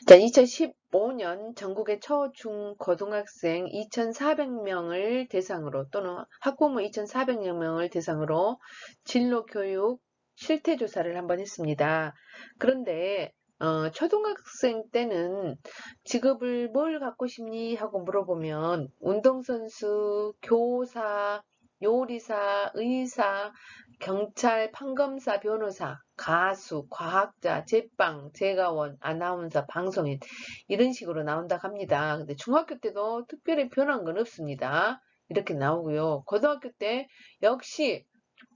자, 2015년 전국의 초, 중, 고등학생 2,400명을 대상으로 또는 학부모 2,400명을 대상으로 진로교육 실태조사를 한번 했습니다. 그런데 초등학생 때는 직업을 뭘 갖고 싶니 하고 물어보면 운동선수, 교사, 요리사, 의사, 경찰, 판검사, 변호사, 가수, 과학자, 제빵, 제과원, 아나운서, 방송인 이런 식으로 나온다고 합니다. 근데 중학교 때도 특별히 변한 건 없습니다. 이렇게 나오고요. 고등학교 때 역시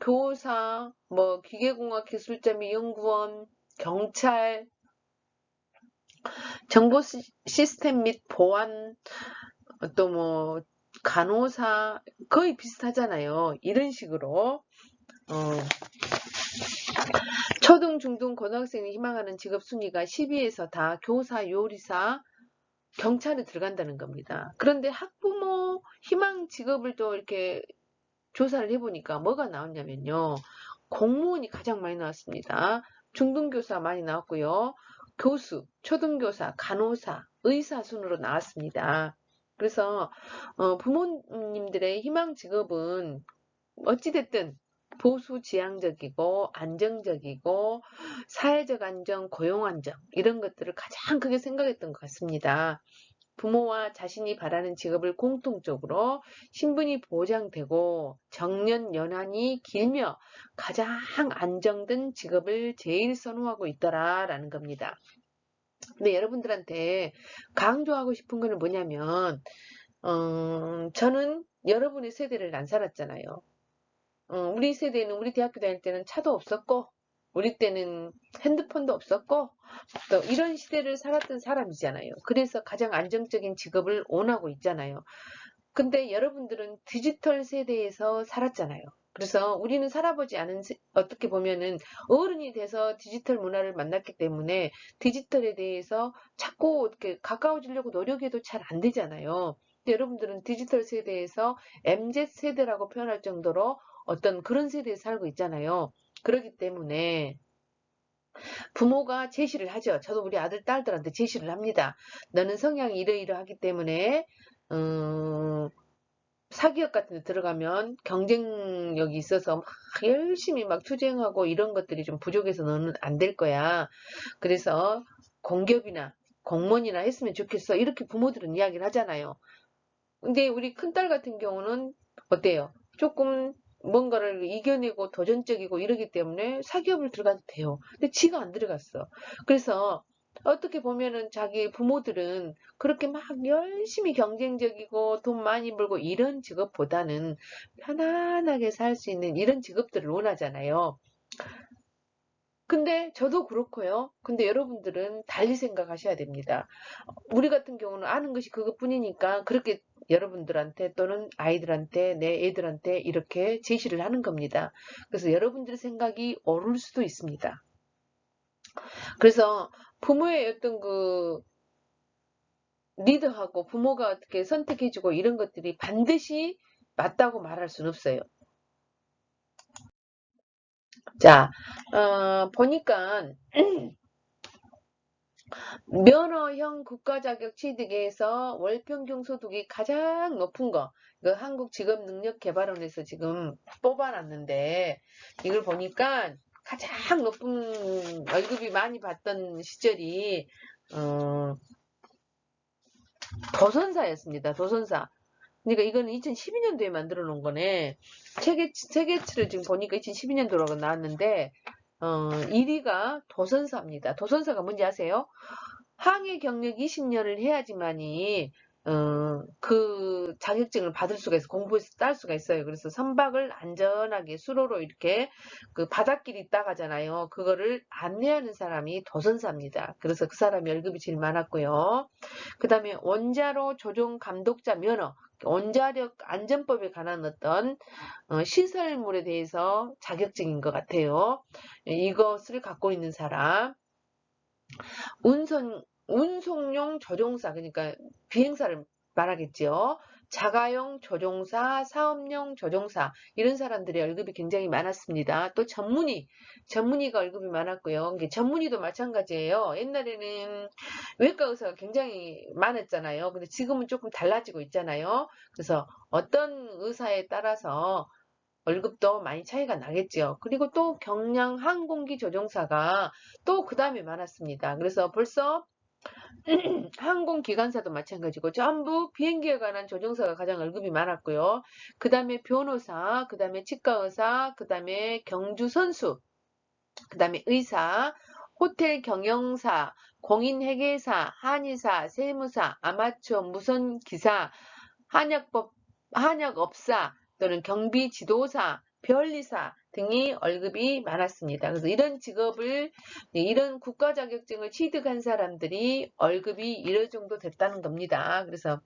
교사, 뭐 기계공학 기술자 및 연구원, 경찰, 정보 시스템 및 보안, 또 뭐 간호사 거의 비슷하잖아요. 이런 식으로 초등, 중등, 고등학생이 희망하는 직업 순위가 10위에서 다 교사, 요리사, 경찰에 들어간다는 겁니다. 그런데 학부모 희망 직업을 또 이렇게 조사를 해보니까 뭐가 나왔냐면요. 공무원이 가장 많이 나왔습니다. 중등교사 많이 나왔고요. 교수, 초등교사, 간호사, 의사 순으로 나왔습니다. 그래서 부모님들의 희망 직업은 어찌됐든 보수지향적이고 안정적이고 사회적 안정, 고용 안정 이런 것들을 가장 크게 생각했던 것 같습니다. 부모와 자신이 바라는 직업을 공통적으로 신분이 보장되고 정년 연한이 길며 가장 안정된 직업을 제일 선호하고 있더라라는 겁니다. 근데 여러분들한테 강조하고 싶은 거는 뭐냐면 저는 여러분의 세대를 안 살았잖아요. 우리 세대는 우리 대학교 다닐 때는 차도 없었고 우리 때는 핸드폰도 없었고 또 이런 시대를 살았던 사람이잖아요. 그래서 가장 안정적인 직업을 원하고 있잖아요. 근데 여러분들은 디지털 세대에서 살았잖아요. 그래서 우리는 살아보지 않은 어떻게 보면은 어른이 돼서 디지털 문화를 만났기 때문에 디지털에 대해서 자꾸 이렇게 가까워지려고 노력해도 잘 안 되잖아요. 근데 여러분들은 디지털 세대에서 MZ 세대라고 표현할 정도로 어떤 그런 세대에 살고 있잖아요. 그렇기 때문에 부모가 제시를 하죠. 저도 우리 아들, 딸들한테 제시를 합니다. 너는 성향이 이러이러하기 때문에 사기업 같은 데 들어가면 경쟁력이 있어서 막 열심히 막 투쟁하고 이런 것들이 좀 부족해서 너는 안 될 거야. 그래서 공기업이나 공무원이나 했으면 좋겠어. 이렇게 부모들은 이야기를 하잖아요. 근데 우리 큰딸 같은 경우는 어때요? 조금 뭔가를 이겨내고 도전적이고 이러기 때문에 사기업을 들어가도 돼요. 근데 지가 안 들어갔어. 그래서 어떻게 보면은 자기 부모들은 그렇게 막 열심히 경쟁적이고 돈 많이 벌고 이런 직업보다는 편안하게 살 수 있는 이런 직업들을 원하잖아요. 근데 저도 그렇고요. 근데 여러분들은 달리 생각하셔야 됩니다. 우리 같은 경우는 아는 것이 그것뿐이니까 그렇게 여러분들한테 또는 아이들한테 내 애들한테 이렇게 제시를 하는 겁니다. 그래서 여러분들의 생각이 옳을 수도 있습니다. 그래서 부모의 어떤 그 리드하고 부모가 어떻게 선택해주고 이런 것들이 반드시 맞다고 말할 수는 없어요. 자, 보니까 면허형 국가자격 취득에서 월평균 소득이 가장 높은 거, 그 한국직업능력개발원에서 지금 뽑아놨는데, 이걸 보니까 가장 높은 월급이 많이 받던 시절이, 도선사였습니다. 도선사. 그러니까 이거는 2012년도에 만들어 놓은 거네. 세계치를 지금 보니까 2012년도라고 나왔는데, 1위가 도선사입니다. 도선사가 뭔지 아세요? 항해 경력 20년을 해야지만이 그 자격증을 받을 수가 있어. 공부해서 딸 수가 있어요. 그래서 선박을 안전하게 수로로 이렇게 그 바닷길 있다가잖아요. 그거를 안내하는 사람이 도선사입니다. 그래서 그 사람이 월급이 제일 많았고요. 그 다음에 원자로 조종 감독자 면허, 원자력 안전법에 관한 어떤 시설물에 대해서 자격증인 것 같아요. 이것을 갖고 있는 사람. 운송용 조종사, 그러니까 비행사를 말하겠죠. 자가용 조종사, 사업용 조종사 이런 사람들의 월급이 굉장히 많았습니다. 또 전문의가 월급이 많았고요. 전문의도 마찬가지예요. 옛날에는 외과 의사가 굉장히 많았잖아요. 근데 지금은 조금 달라지고 있잖아요. 그래서 어떤 의사에 따라서 월급도 많이 차이가 나겠죠. 그리고 또 경량 항공기 조종사가 또 그 다음에 많았습니다. 그래서 벌써 항공기관사도 마찬가지고 전부 비행기에 관한 조종사가 가장 월급이 많았고요. 그 다음에 변호사, 그 다음에 치과의사, 그 다음에 경주선수, 그 다음에 의사, 호텔 경영사, 공인회계사, 한의사, 세무사, 아마추어 무선기사, 한약업사 또는 경비지도사, 변리사 등이 월급이 많았습니다. 그래서 이런 직업을, 이런 국가 자격증을 취득한 사람들이 월급이 이럴 정도 됐다는 겁니다. 그래서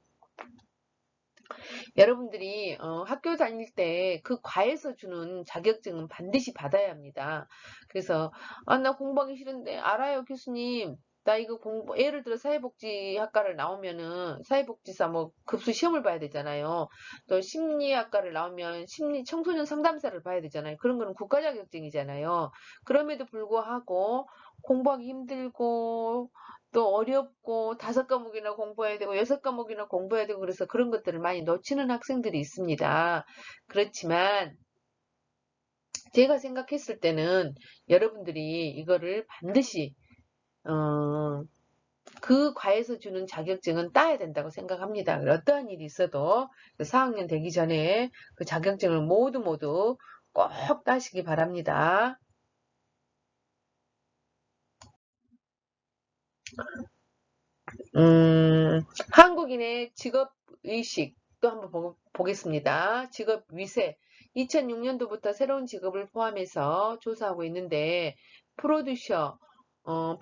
여러분들이 학교 다닐 때 그 과에서 주는 자격증은 반드시 받아야 합니다. 그래서 나 공부하기 싫은데 알아요 교수님. 나 이거 예를 들어 사회복지학과를 나오면은 사회복지사 뭐 급수 시험을 봐야 되잖아요. 또 심리학과를 나오면 청소년 상담사를 봐야 되잖아요. 그런 거는 국가 자격증이잖아요. 그럼에도 불구하고 공부하기 힘들고 또 어렵고 5과목이나 공부해야 되고 6과목이나 공부해야 되고 그래서 그런 것들을 많이 놓치는 학생들이 있습니다. 그렇지만 제가 생각했을 때는 여러분들이 이거를 반드시 그 과에서 주는 자격증은 따야 된다고 생각합니다. 어떠한 일이 있어도 4학년 되기 전에 그 자격증을 모두 꼭 따시기 바랍니다. 한국인의 직업의식 또 한번 보겠습니다. 직업위세 2006년도부터 새로운 직업을 포함해서 조사하고 있는데 프로듀서,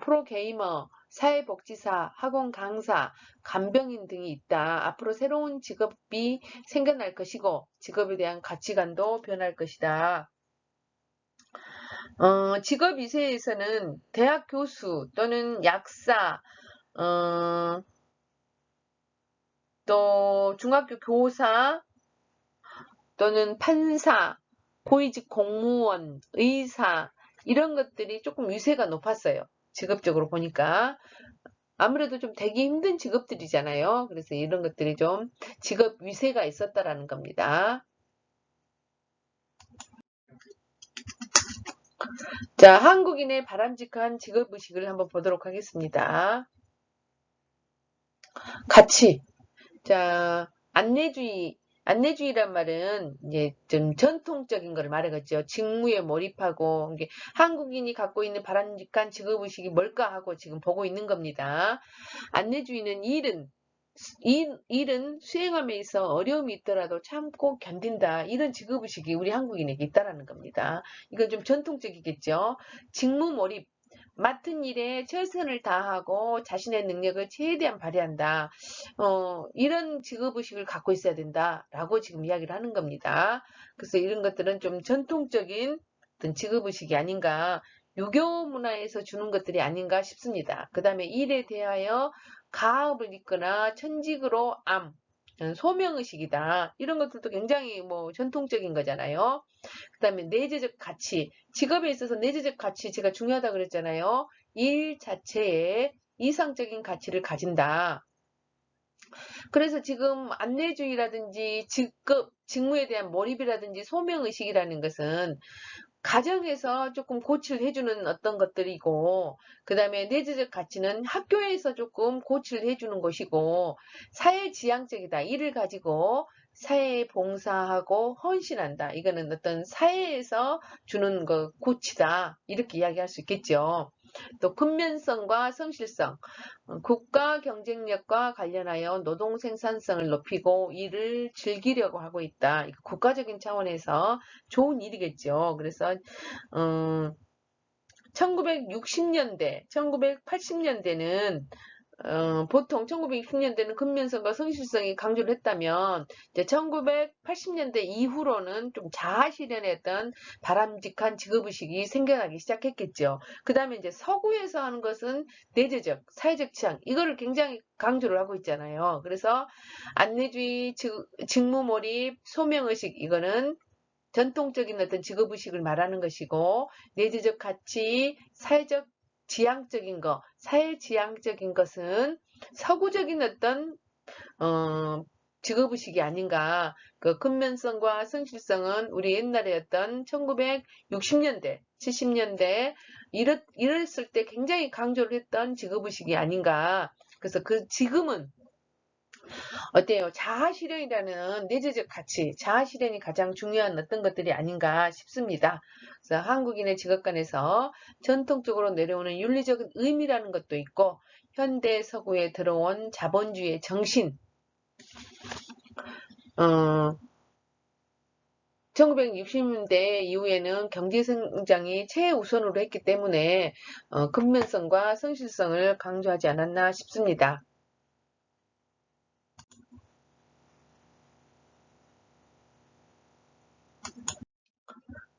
프로게이머, 사회복지사, 학원 강사, 간병인 등이 있다. 앞으로 새로운 직업이 생겨날 것이고 직업에 대한 가치관도 변할 것이다. 직업위세에서는 대학 교수 또는 약사, 또 중학교 교사 또는 판사, 고위직 공무원, 의사 이런 것들이 조금 위세가 높았어요. 직업적으로 보니까. 아무래도 좀 되기 힘든 직업들이잖아요. 그래서 이런 것들이 좀 직업 위세가 있었다라는 겁니다. 자, 한국인의 바람직한 직업의식을 한번 보도록 하겠습니다. 가치. 자, 안내주의란 말은 이제 좀 전통적인 걸 말하겠죠. 직무에 몰입하고 이게 한국인이 갖고 있는 바람직한 직업의식이 뭘까 하고 지금 보고 있는 겁니다. 안내주의는 일은 수행함에 있어 어려움이 있더라도 참고 견딘다. 이런 직업의식이 우리 한국인에게 있다라는 겁니다. 이건 좀 전통적이겠죠. 직무 몰입. 맡은 일에 최선을 다하고 자신의 능력을 최대한 발휘한다. 이런 직업의식을 갖고 있어야 된다라고 지금 이야기를 하는 겁니다. 그래서 이런 것들은 좀 전통적인 어떤 직업의식이 아닌가, 유교 문화에서 주는 것들이 아닌가 싶습니다. 그 다음에 일에 대하여 가업을 잇거나 천직으로 소명의식이다. 이런 것들도 굉장히 뭐 전통적인 거잖아요. 그 다음에 내재적 가치, 직업에 있어서 내재적 가치 제가 중요하다 그랬잖아요. 일 자체에 이상적인 가치를 가진다. 그래서 지금 안내주의라든지 직무에 대한 몰입이라든지 소명의식이라는 것은 가정에서 조금 고치를 해주는 어떤 것들이고, 그 다음에 내재적 가치는 학교에서 조금 고치를 해주는 것이고, 사회지향적이다. 이를 가지고 사회에 봉사하고 헌신한다. 이거는 어떤 사회에서 주는 고치다. 이렇게 이야기할 수 있겠죠. 또 근면성과 성실성, 국가 경쟁력과 관련하여 노동 생산성을 높이고 일을 즐기려고 하고 있다. 국가적인 차원에서 좋은 일이겠죠. 그래서 1960년대, 1980년대는 보통 1960년대는 근면성과 성실성이 강조를 했다면 이제 1980년대 이후로는 좀 자아 실현했던 바람직한 직업의식이 생겨나기 시작했겠죠. 그 다음에 이제 서구에서 하는 것은 내재적, 사회적 취향 이거를 굉장히 강조를 하고 있잖아요. 그래서 안내주의, 직무몰입, 소명의식 이거는 전통적인 어떤 직업의식을 말하는 것이고 내재적 가치, 사회적 지향적인 것, 사회지향적인 것은 서구적인 어떤 직업의식이 아닌가. 그 근면성과 성실성은 우리 옛날에 어떤 1960년대, 70년대 이랬을 때 굉장히 강조를 했던 직업의식이 아닌가. 그래서 지금은 어때요? 자아실현이라는 내재적 가치, 자아실현이 가장 중요한 어떤 것들이 아닌가 싶습니다. 그래서 한국인의 직업관에서 전통적으로 내려오는 윤리적인 의미라는 것도 있고, 현대 서구에 들어온 자본주의의 정신, 1960년대 이후에는 경제성장이 최우선으로 했기 때문에 근면성과 성실성을 강조하지 않았나 싶습니다.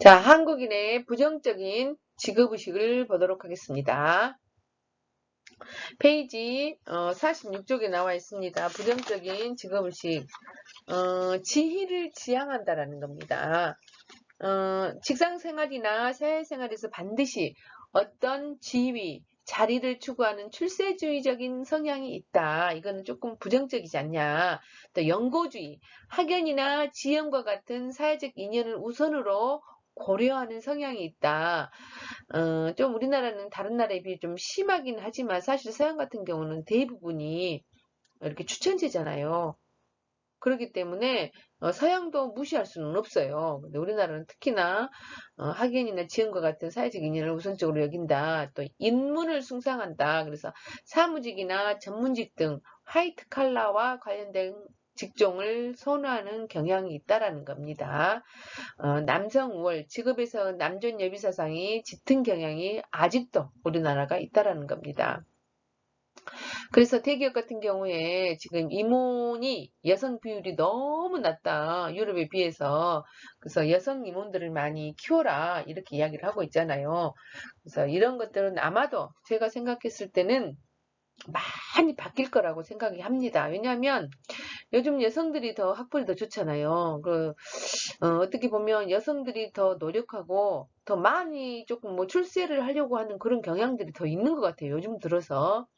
자, 한국인의 부정적인 직업의식을 보도록 하겠습니다. 페이지 46쪽에 나와 있습니다. 부정적인 직업의식. 지희를 지향한다라는 겁니다. 직장생활이나 사회생활에서 반드시 어떤 지위, 자리를 추구하는 출세주의적인 성향이 있다. 이거는 조금 부정적이지 않냐. 또 연고주의, 학연이나 지연과 같은 사회적 인연을 우선으로 고려하는 성향이 있다. 좀 우리나라는 다른 나라에 비해 좀 심하긴 하지만 사실 서양 같은 경우는 대부분이 이렇게 추천제잖아요. 그렇기 때문에 서양도 무시할 수는 없어요. 근데 우리나라는 특히나 학연이나 지연과 같은 사회적 인연을 우선적으로 여긴다. 또 인문을 숭상한다. 그래서 사무직이나 전문직 등 화이트 칼라와 관련된 직종을 선호하는 경향이 있다라는 겁니다. 남성 우월, 직업에서 남존 여비 사상이 짙은 경향이 아직도 우리나라가 있다라는 겁니다. 그래서 대기업 같은 경우에 지금 임원이 여성 비율이 너무 낮다. 유럽에 비해서. 그래서 여성 임원들을 많이 키워라. 이렇게 이야기를 하고 있잖아요. 그래서 이런 것들은 아마도 제가 생각했을 때는 많이 바뀔 거라고 생각이 합니다. 왜냐하면 요즘 여성들이 더 학벌이 더 좋잖아요. 어떻게 보면 여성들이 더 노력하고 더 많이 조금 뭐 출세를 하려고 하는 그런 경향들이 더 있는 것 같아요. 요즘 들어서.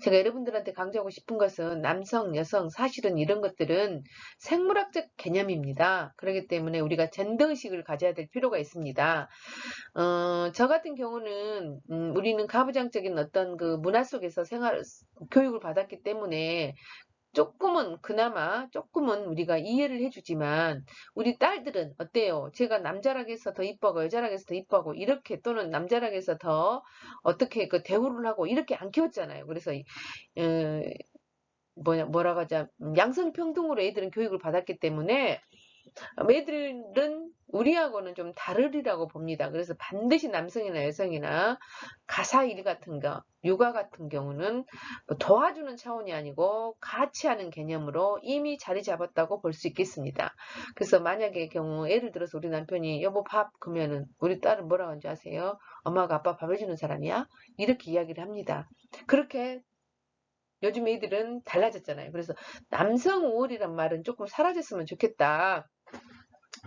제가 여러분들한테 강조하고 싶은 것은 남성, 여성, 사실은 이런 것들은 생물학적 개념입니다. 그렇기 때문에 우리가 젠더의식을 가져야 될 필요가 있습니다. 저 같은 경우는, 우리는 가부장적인 어떤 그 문화 속에서 교육을 받았기 때문에 그나마 조금은 우리가 이해를 해주지만, 우리 딸들은 어때요? 제가 남자라고 해서 더 이뻐하고, 여자라고 해서 더 이뻐하고, 이렇게 또는 남자라고 해서 더 어떻게 그 대우를 하고, 이렇게 안 키웠잖아요. 그래서, 어, 뭐라고 하자, 양성평등으로 애들은 교육을 받았기 때문에, 애들은 우리하고는 좀 다르리라고 봅니다. 그래서 반드시 남성이나 여성이나 가사 일 같은 거, 육아 같은 경우는 도와주는 차원이 아니고 같이 하는 개념으로 이미 자리 잡았다고 볼 수 있겠습니다. 그래서 만약에 경우 예를 들어서 우리 남편이 여보 밥 그러면은 우리 딸은 뭐라고 하는지 아세요? 엄마가 아빠 밥 해주는 사람이야? 이렇게 이야기를 합니다. 그렇게 요즘 애들은 달라졌잖아요. 그래서 남성 우월이란 말은 조금 사라졌으면 좋겠다.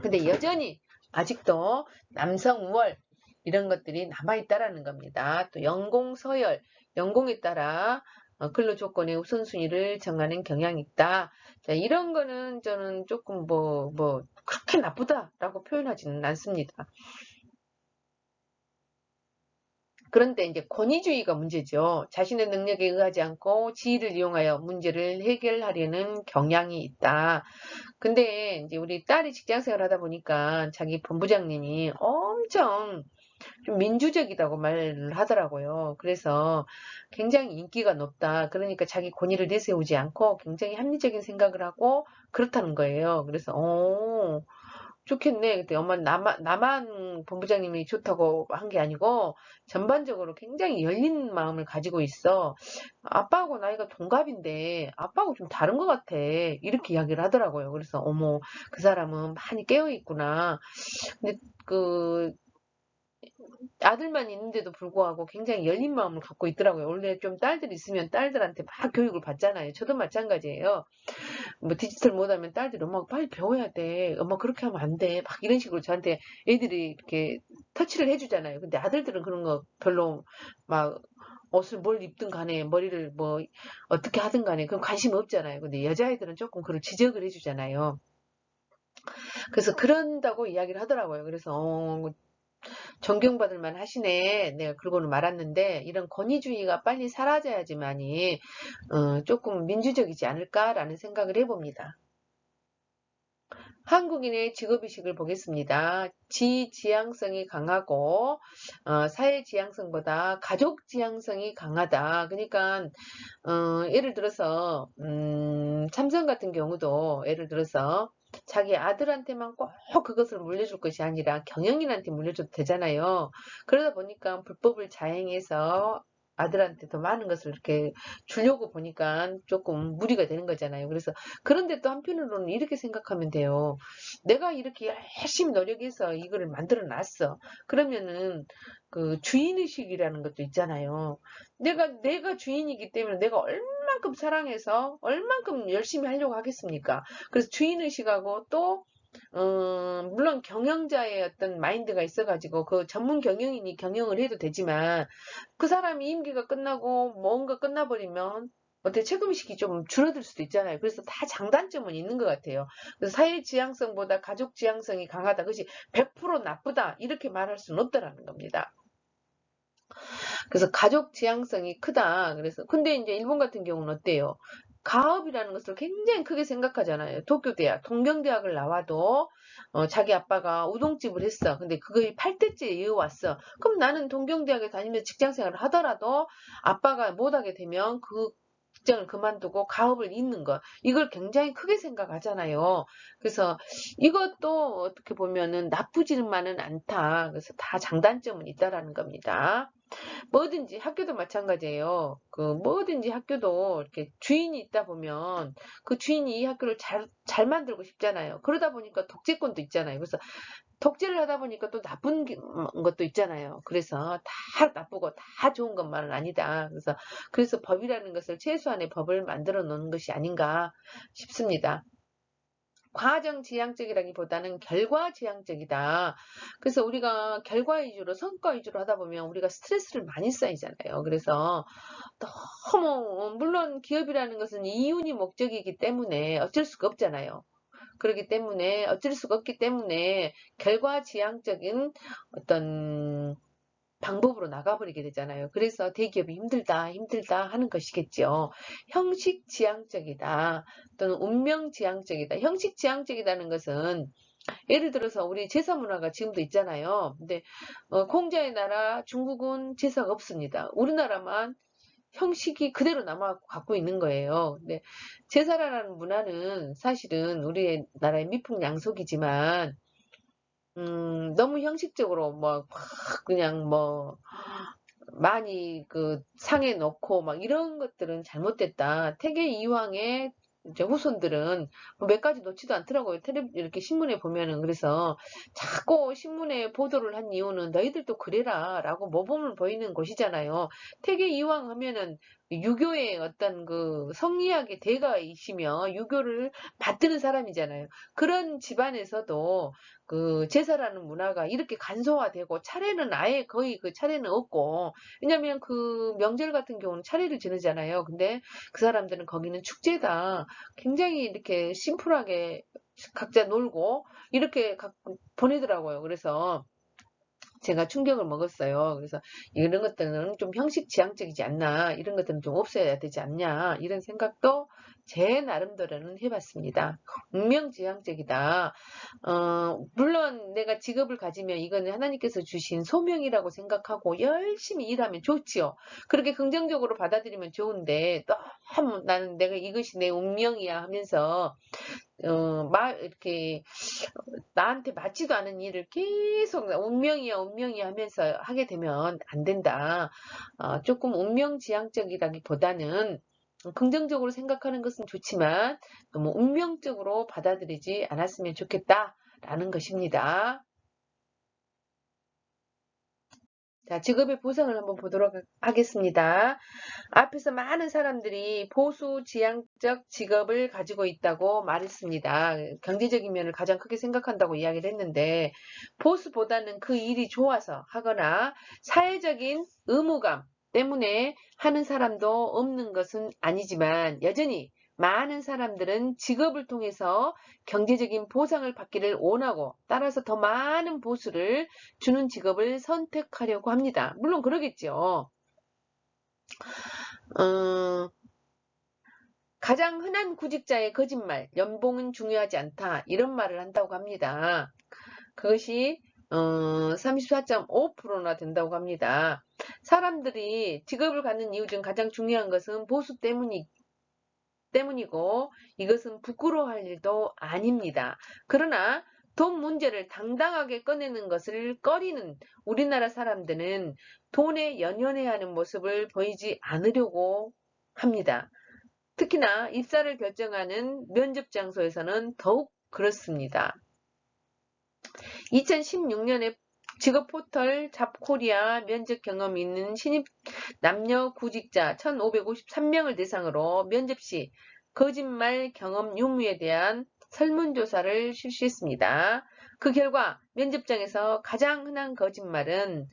근데 여전히 아직도 남성 우월 이런 것들이 남아있다라는 겁니다. 또 연공 서열, 연공에 따라 근로 조건의 우선순위를 정하는 경향이 있다. 자, 이런 거는 저는 조금 그렇게 나쁘다라고 표현하지는 않습니다. 그런데 이제 권위주의가 문제죠. 자신의 능력에 의하지 않고 지위를 이용하여 문제를 해결하려는 경향이 있다. 근데 이제 우리 딸이 직장생활 하다 보니까 자기 본부장님이 엄청 좀 민주적이라고 말을 하더라고요. 그래서 굉장히 인기가 높다. 그러니까 자기 권위를 내세우지 않고 굉장히 합리적인 생각을 하고 그렇다는 거예요. 그래서 좋겠네. 그때 엄마 나만 본부장님이 좋다고 한 게 아니고 전반적으로 굉장히 열린 마음을 가지고 있어. 아빠하고 나이가 동갑인데 아빠하고 좀 다른 것 같아. 이렇게 이야기를 하더라고요. 그래서 어머, 그 사람은 많이 깨어 있구나. 근데 그 아들만 있는데도 불구하고 굉장히 열린 마음을 갖고 있더라고요. 원래 좀 딸들 있으면 딸들한테 막 교육을 받잖아요. 저도 마찬가지예요. 뭐 디지털 못하면 딸들이 엄마 빨리 배워야 돼. 엄마 그렇게 하면 안 돼. 막 이런 식으로 저한테 애들이 이렇게 터치를 해주잖아요. 근데 아들들은 그런 거 별로 막 옷을 뭘 입든 간에 머리를 뭐 어떻게 하든 간에 그런 관심 없잖아요. 근데 여자아이들은 조금 그걸 지적을 해주잖아요. 그래서 그런다고 이야기를 하더라고요. 그래서 존경받을 만 하시네. 내가 그러고는 말았는데 이런 권위주의가 빨리 사라져야지만이 조금 민주적이지 않을까라는 생각을 해봅니다. 한국인의 직업의식을 보겠습니다. 지지향성이 강하고 사회지향성보다 가족지향성이 강하다. 그러니까 예를 들어서 삼성 같은 경우도 예를 들어서 자기 아들한테만 꼭 그것을 물려줄 것이 아니라 경영인한테 물려줘도 되잖아요. 그러다 보니까 불법을 자행해서 아들한테 더 많은 것을 이렇게 주려고 보니까 조금 무리가 되는 거잖아요. 그래서 그런데 또 한편으로는 이렇게 생각하면 돼요. 내가 이렇게 열심히 노력해서 이거를 만들어 놨어. 그러면은 그 주인의식이라는 것도 있잖아요. 내가 주인이기 때문에 내가 얼만큼 사랑해서 얼만큼 열심히 하려고 하겠습니까? 그래서 주인의식하고 또 물론 경영자의 어떤 마인드가 있어가지고 그 전문 경영인이 경영을 해도 되지만 그 사람이 임기가 끝나고 뭔가 끝나버리면 어떻게 책임의식이 좀 줄어들 수도 있잖아요. 그래서 다 장단점은 있는 것 같아요. 그래서 사회 지향성보다 가족 지향성이 강하다. 그것이 100% 나쁘다. 이렇게 말할 수는 없다라는 겁니다. 그래서 가족 지향성이 크다. 그래서 근데 이제 일본 같은 경우는 어때요? 가업이라는 것을 굉장히 크게 생각하잖아요. 도쿄대학, 동경대학을 나와도 자기 아빠가 우동집을 했어. 근데 그거에 8대째 이어왔어. 그럼 나는 동경대학에 다니면서 직장생활을 하더라도 아빠가 못하게 되면 그 직장을 그만두고 가업을 잇는 것. 이걸 굉장히 크게 생각하잖아요. 그래서 이것도 어떻게 보면은 나쁘지만은 않다. 그래서 다 장단점은 있다라는 겁니다. 뭐든지 학교도 마찬가지예요. 그 뭐든지 학교도 이렇게 주인이 있다 보면 그 주인이 이 학교를 잘 만들고 싶잖아요. 그러다 보니까 독재권도 있잖아요. 그래서 독재를 하다 보니까 또 나쁜 것도 있잖아요. 그래서 다 나쁘고 다 좋은 것만은 아니다. 그래서 법이라는 것을 최소한의 법을 만들어 놓는 것이 아닌가 싶습니다. 과정 지향적이라기보다는 결과 지향적이다. 그래서 우리가 결과 위주로 성과 위주로 하다 보면 우리가 스트레스를 많이 쌓이잖아요. 그래서 너무 물론 기업이라는 것은 이윤이 목적이기 때문에 어쩔 수가 없잖아요. 그렇기 때문에 어쩔 수가 없기 때문에 결과 지향적인 어떤 방법으로 나가버리게 되잖아요. 그래서 대기업이 힘들다 하는 것이겠죠. 형식 지향적이다 또는 운명 지향적이다. 형식 지향적이다는 것은 예를 들어서 우리 제사 문화가 지금도 있잖아요. 근데 공자의 나라 중국은 제사가 없습니다. 우리나라만 형식이 그대로 남아 갖고 있는 거예요. 근데 제사라는 문화는 사실은 우리나라의 미풍양속이지만 너무 형식적으로 뭐 그냥 뭐 많이 그 상에 넣고 막 이런 것들은 잘못됐다. 태계 이황의 이제 후손들은 뭐몇 가지 놓지도 않더라고요. 이렇게 신문에 보면은. 그래서 자꾸 신문에 보도를 한 이유는 너희들도 그래라 라고 모범을 보이는 곳이잖아요. 태계 이황 하면은 유교의 어떤 그 성리학의 대가이시며 유교를 받드는 사람이잖아요. 그런 집안에서도 그 제사라는 문화가 이렇게 간소화되고 차례는 아예 거의 그 차례는 없고 왜냐면 그 명절 같은 경우는 차례를 지내잖아요. 근데 그 사람들은 거기는 축제다. 굉장히 이렇게 심플하게 각자 놀고 이렇게 보내더라고요. 그래서 제가 충격을 먹었어요. 그래서 이런 것들은 좀 형식 지향적이지 않나, 이런 것들은 좀 없어야 되지 않냐, 이런 생각도 제 나름대로는 해봤습니다. 운명지향적이다. 물론 내가 직업을 가지면 이거는 하나님께서 주신 소명이라고 생각하고 열심히 일하면 좋지요. 그렇게 긍정적으로 받아들이면 좋은데 너무 나는 내가 이것이 내 운명이야 하면서 이렇게 나한테 맞지도 않은 일을 계속 운명이야, 운명이야 하면서 하게 되면 안 된다. 조금 운명지향적이라기보다는 긍정적으로 생각하는 것은 좋지만 너무 운명적으로 받아들이지 않았으면 좋겠다라는 것입니다. 자, 직업의 보상을 한번 보도록 하겠습니다. 앞에서 많은 사람들이 보수 지향적 직업을 가지고 있다고 말했습니다. 경제적인 면을 가장 크게 생각한다고 이야기를 했는데 보수보다는 그 일이 좋아서 하거나 사회적인 의무감 때문에 하는 사람도 없는 것은 아니지만 여전히 많은 사람들은 직업을 통해서 경제적인 보상을 받기를 원하고 따라서 더 많은 보수를 주는 직업을 선택하려고 합니다. 물론 그러겠죠. 가장 흔한 구직자의 거짓말, 연봉은 중요하지 않다. 이런 말을 한다고 합니다. 그것이 34.5%나 된다고 합니다. 사람들이 직업을 갖는 이유 중 가장 중요한 것은 보수 때문이고 이것은 부끄러워할 일도 아닙니다. 그러나 돈 문제를 당당하게 꺼내는 것을 꺼리는 우리나라 사람들은 돈에 연연해하는 모습을 보이지 않으려고 합니다. 특히나 입사를 결정하는 면접 장소에서는 더욱 그렇습니다. 2016년에 직업포털 잡코리아 면접 경험이 있는 신입 남녀 구직자 1,553명을 대상으로 면접 시 거짓말 경험 유무에 대한 설문조사를 실시했습니다. 그 결과 면접장에서 가장 흔한 거짓말은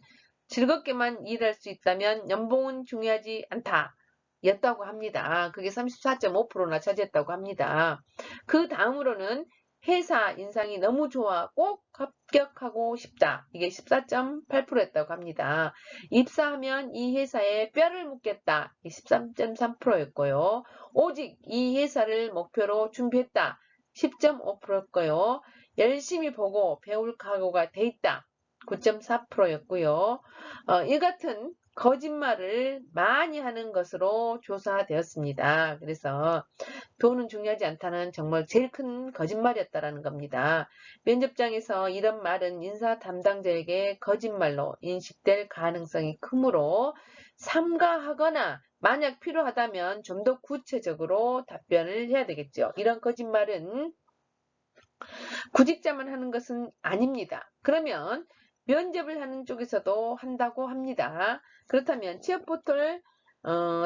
즐겁게만 일할 수 있다면 연봉은 중요하지 않다. 였다고 합니다. 그게 34.5%나 차지했다고 합니다. 그 다음으로는 회사 인상이 너무 좋아 꼭 합격하고 싶다. 이게 14.8%였다고 합니다. 입사하면 이 회사에 뼈를 묻겠다. 13.3%였고요. 오직 이 회사를 목표로 준비했다. 10.5%였고요. 열심히 보고 배울 각오가 돼 있다. 9.4%였고요. 이 같은 거짓말을 많이 하는 것으로 조사되었습니다. 그래서 돈은 중요하지 않다는 정말 제일 큰 거짓말이었다라는 겁니다. 면접장에서 이런 말은 인사 담당자에게 거짓말로 인식될 가능성이 크므로 삼가하거나 만약 필요하다면 좀 더 구체적으로 답변을 해야 되겠죠. 이런 거짓말은 구직자만 하는 것은 아닙니다. 그러면 면접을 하는 쪽에서도 한다고 합니다. 그렇다면 취업포털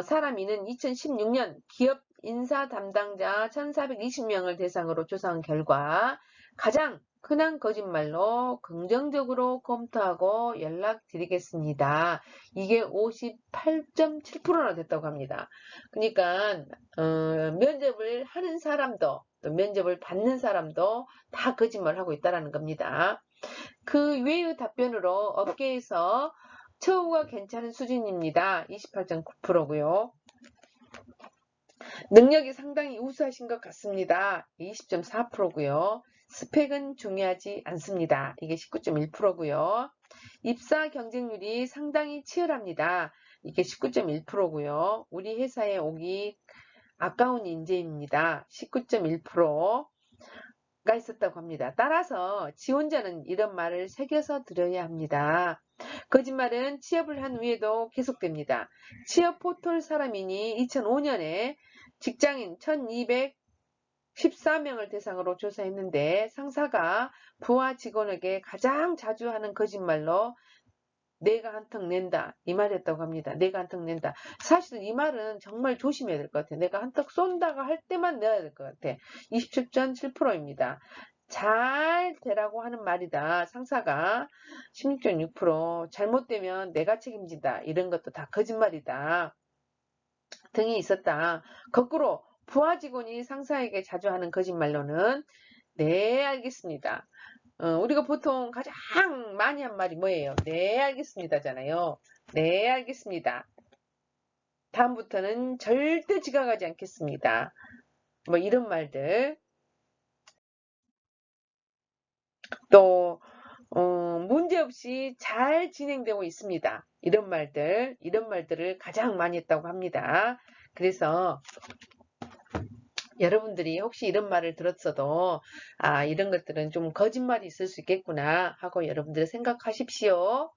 사람이는 2016년 기업 인사 담당자 1,420명을 대상으로 조사한 결과 가장 흔한 거짓말로 긍정적으로 검토하고 연락드리겠습니다. 이게 58.7%나 됐다고 합니다. 그러니까 면접을 하는 사람도 또 면접을 받는 사람도 다 거짓말을 하고 있다는 겁니다. 그 외의 답변으로 업계에서 처우가 괜찮은 수준입니다. 28.9%고요. 능력이 상당히 우수하신 것 같습니다. 20.4%고요. 스펙은 중요하지 않습니다. 이게 19.1%고요. 입사 경쟁률이 상당히 치열합니다. 이게 19.1%고요. 우리 회사에 오기 아까운 인재입니다. 19.1%가 있었다고 합니다. 따라서 지원자는 이런 말을 새겨서 들어야 합니다. 거짓말은 취업을 한 후에도 계속됩니다. 취업 포털 사람이니 2005년에 직장인 1,214명을 대상으로 조사했는데 상사가 부하 직원에게 가장 자주 하는 거짓말로 내가 한턱 낸다 이 말이었다고 합니다. 내가 한턱 낸다. 사실은 이 말은 정말 조심해야 될 것 같아요. 내가 한턱 쏜다고 할 때만 내야 될 것 같아. 27.7%입니다. 잘 되라고 하는 말이다. 상사가 16.6%, 잘못되면 내가 책임진다. 이런 것도 다 거짓말이다. 등이 있었다. 거꾸로 부하 직원이 상사에게 자주 하는 거짓말로는 네, 알겠습니다. 우리가 보통 가장 많이 한 말이 뭐예요? 네, 알겠습니다잖아요. 네, 알겠습니다. 다음부터는 절대 지각하지 않겠습니다. 뭐 이런 말들. 또 문제없이 잘 진행되고 있습니다. 이런 말들을 가장 많이 했다고 합니다. 그래서 여러분들이 혹시 이런 말을 들었어도 아, 이런 것들은 좀 거짓말이 있을 수 있겠구나 하고 여러분들 생각하십시오.